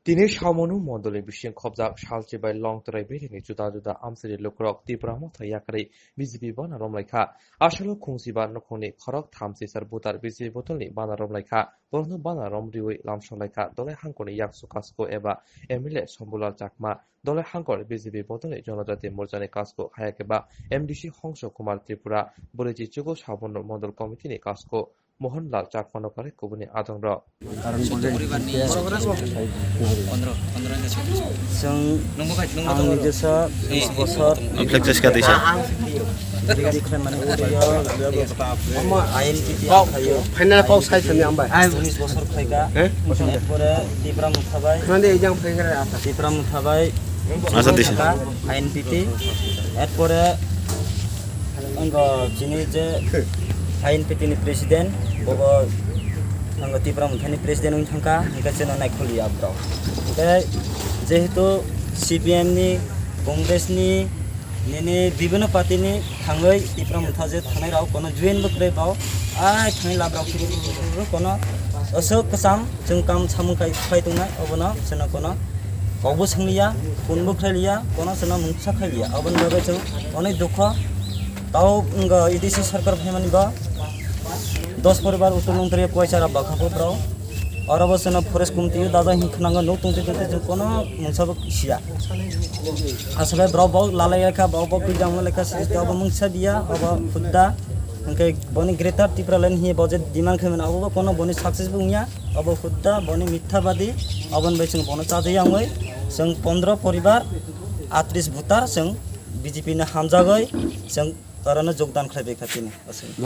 Tini Shamonu Mondoli Bishin Kobzak Shalchi by Long Trebini Juda Amsiri Lukrok Tipramo Yakari BZB Bana Romlaika Ashalo Kunsiba Nokoni Korok Tamsi Sarbutar BZB Botoli Bana Romlaika Borno Bana Romriwi Lamsholaika Dole Hankoni Yaksukasko Eba Emile Sombula Jakma Dole Hankor BZB Botoli Jonadati Morjani Kasko Hayakeba MDC Hongsho Kumar Tripura Boleji Chugo Shabono Mondol Committee Kasko Mohanlal Jakmano Kare Kubuni Adongra. INPT ni presiden, bogo anggoti pramuthani presiden untangka, hingga cheno naikoli abro. Hingga jehitu CPM ni, Congress ni, nene bibino parti ni, hangai ti pramuthaje thanai rao kono join bukre pao, thanai labrao kiri kono asok kesam jengkam samung kai tunai, obono cheno kono kobo sanglia, punbuk khalia, kono cheno mungsa khalia, obon bagai cheng onai dukho. Tau enggak IDC सरकार फेमनी बा 10 परिवार उत्तोलंतरी पैसा रा बाखापो ब्राव और अब सना forest committee दादा हिखनांगा no तुंते जो कोनो मुंसाब सिया आसबे ब्राव बाव लालायका बाव पिजाम लेका सिस्टम अब मुंसा बिया अब खुदा हंके बनि ग्रेटर टिप्रालन हि बजेट डिमांड खमेन अब कोनो बनि सक्सेस बुंया अब खुदा बनि मिथ्याबादी अबन बैसं बनो चाजयाङै जों 15 परिवार 38 भुटार जों बीजेपी ने हामजागै जों तारानो योगदान खालामबाय खाथिनि